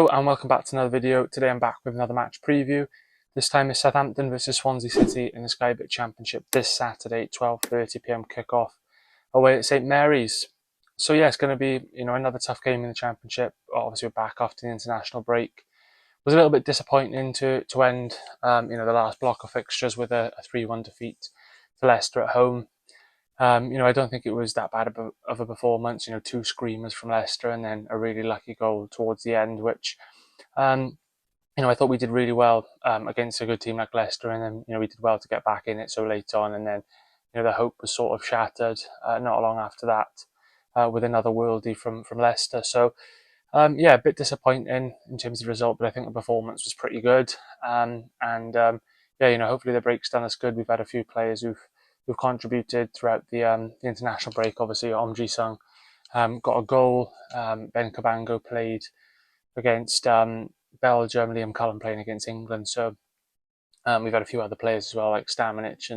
Hello and welcome back to another video. Today I'm back with another match preview. This time is Southampton versus Swansea City in the Sky Bet Championship this Saturday, 12:30 p.m. kickoff away at St Mary's. So yeah, it's going to be another tough game in the Championship. Obviously we're back after the international break. It was a little bit disappointing to end the last block of fixtures with a 3-1 defeat to Leicester at home. I don't think it was that bad of a performance. Two screamers from Leicester and then a really lucky goal towards the end, which I thought we did really well against a good team like Leicester, and then we did well to get back in it so late on, and then the hope was sort of shattered not long after that with another worldie from Leicester. So yeah, a bit disappointing in terms of the result, but I think the performance was pretty good. Yeah, hopefully the break's done us good. We've had a few players who've contributed throughout the international break. Obviously, Omji Sung got a goal. Ben Cabango played against Belgium. Liam Cullen playing against England. So we've had a few other players as well, like Stamenic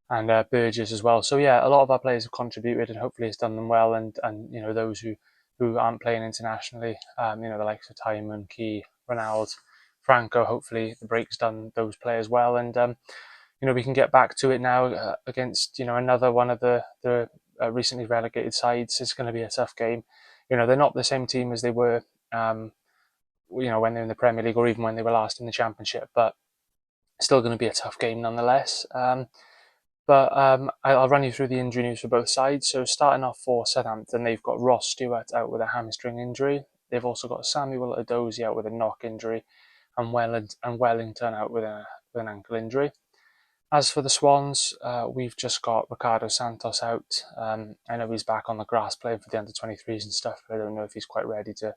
and Burgess as well. So yeah, a lot of our players have contributed, and hopefully it's done them well. And those who aren't playing internationally, the likes of Timon, Key, Ronaldo, Franco. Hopefully the break's done those players well, and we can get back to it now against another one of the recently relegated sides. It's going to be a tough game. They're not the same team as they were when they're in the Premier League or even when they were last in the Championship, but it's still going to be a tough game nonetheless. I'll run you through the injury news for both sides. So starting off for Southampton, they've got Ross Stewart out with a hamstring injury. They've also got Samuel Edozie out with a knock injury, and Wellington out with an ankle injury. As for the Swans, we've just got Ricardo Santos out. I know he's back on the grass playing for the under-23s and stuff, but I don't know if he's quite ready to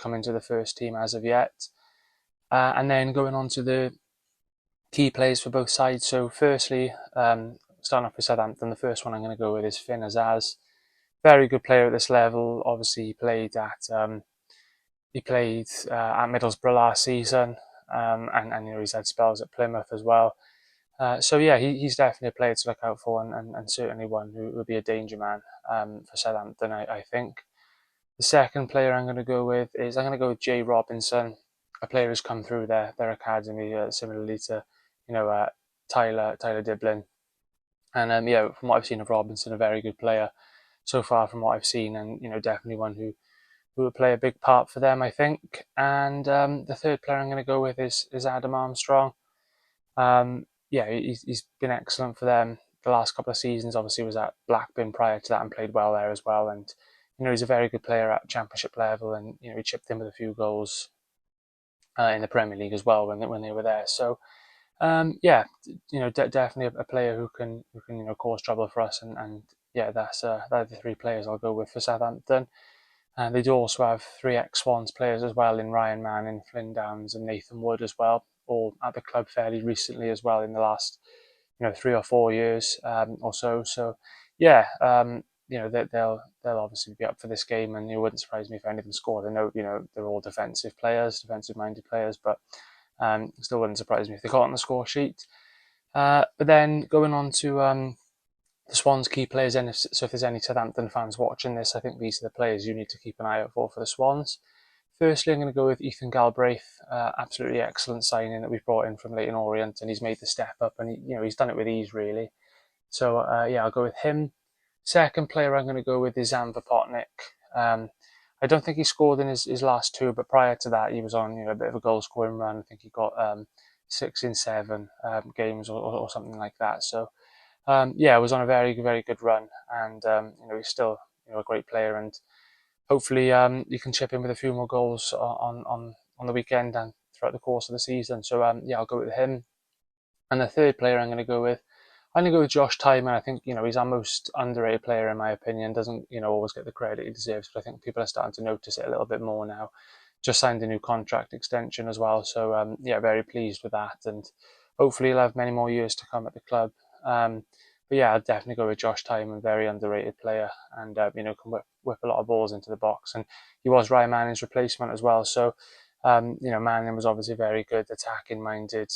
come into the first team as of yet. And then going on to the key players for both sides. So firstly, starting off with Southampton, the first one I'm going to go with is Finn Azaz. Very good player at this level. Obviously, he played at Middlesbrough last season, and he's had spells at Plymouth as well. So yeah, he's definitely a player to look out for, and certainly one who would be a danger man for Southampton, I think. The second player I'm going to go with Jay Robinson, a player who's come through their academy, similarly to Tyler Diblin. And from what I've seen of Robinson, a very good player so far from what I've seen, and definitely one who would play a big part for them, I think. And the third player I'm going to go with is Adam Armstrong. Yeah, he's been excellent for them the last couple of seasons. Obviously, was at Blackburn prior to that and played well there as well. And he's a very good player at Championship level, and he chipped in with a few goals in the Premier League as well when they were there. So yeah, definitely a player who can cause trouble for us. And yeah, they're the three players I'll go with for Southampton. And they do also have three ex-Swans players as well in Ryan Manning, Flynn Downs, and Nathan Wood as well, all at the club fairly recently as well in the last 3 or 4 years or so. So yeah, they'll obviously be up for this game, and it wouldn't surprise me if any of them scored. I know they're all defensive-minded players, but it still wouldn't surprise me if they got on the score sheet. But then going on to the Swans key players, and so if there's any Southampton fans watching this, I think these are the players you need to keep an eye out for the Swans. Firstly, I'm going to go with Ethan Galbraith, absolutely excellent signing that we've brought in from Leyton Orient, and he's made the step up, and he's done it with ease really. So yeah, I'll go with him. Second player I'm going to go with is Zan Vapotnik. I don't think he scored in his last two, but prior to that he was on a bit of a goal scoring run. I think he got 6 in 7 games or something like that. So yeah, was on a very, very good run, and he's still a great player, and hopefully you can chip in with a few more goals on the weekend and throughout the course of the season. So yeah, I'll go with him. And the third player I'm going to go with Josh Timon. I think he's our most underrated player in my opinion. Doesn't always get the credit he deserves, but I think people are starting to notice it a little bit more now. Just signed a new contract extension as well, so yeah, very pleased with that, and hopefully he'll have many more years to come at the club. But yeah, I'll definitely go with Josh Timon, very underrated player, and can whip a lot of balls into the box. And he was Ryan Manning's replacement as well. So Manning was obviously very good, attacking-minded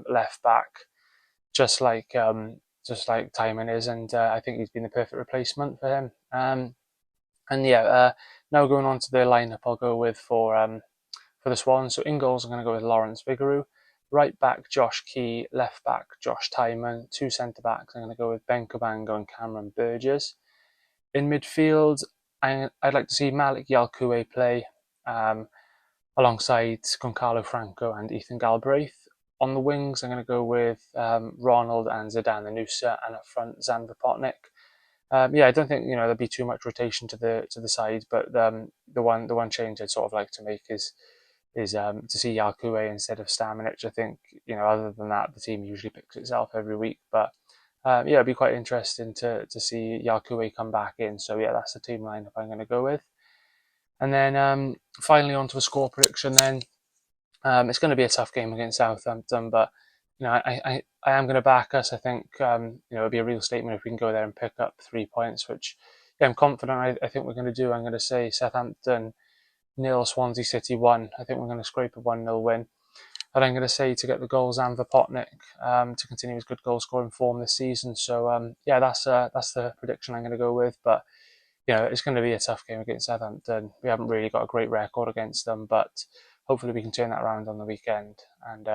left back, just like Timon is, and I think he's been the perfect replacement for him. And yeah, now going on to the lineup, I'll go with for for the Swans. So in goals, I'm going to go with Lawrence Vigouroux. Right back, Josh Key. Left back, Josh Tyman. Two centre backs, I'm going to go with Ben Cabango and Cameron Burgess. In midfield, I'd like to see Malik Yalkoué play alongside Goncalo Franco and Ethan Galbraith. On the wings, I'm going to go with Ronald and Zidane Anusa, and up front, Zan Vipotnik. Yeah, I don't think there'll be too much rotation to the side, but the one change I'd sort of like to make is to see Yalkoué instead of Stamenic. I think other than that, the team usually picks itself every week, but yeah, it'd be quite interesting to see Yalkoué come back in. So yeah, that's the team lineup I'm going to go with. And then finally onto a score prediction. Then it's going to be a tough game against Southampton, but I am going to back us. I think it'd be a real statement if we can go there and pick up 3 points, which I'm confident. I think we're going to do. I'm going to say Southampton 0, Swansea City 1. I think we're going to scrape a 1-0 win. And I'm going to say to get the goals and Vipotnik to continue his good goal scoring form this season. So yeah, that's the prediction I'm going to go with. But it's going to be a tough game against Southampton. We haven't really got a great record against them, but hopefully we can turn that around on the weekend and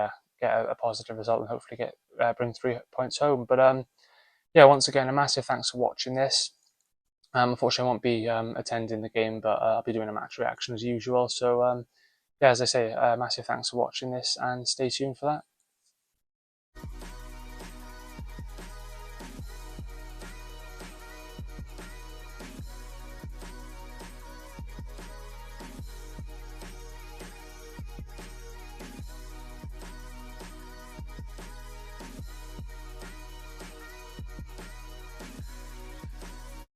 get a positive result and hopefully bring 3 points home. But yeah, once again, a massive thanks for watching this. Unfortunately, I won't be attending the game, but I'll be doing a match reaction as usual. So yeah, as I say, massive thanks for watching this and stay tuned for that.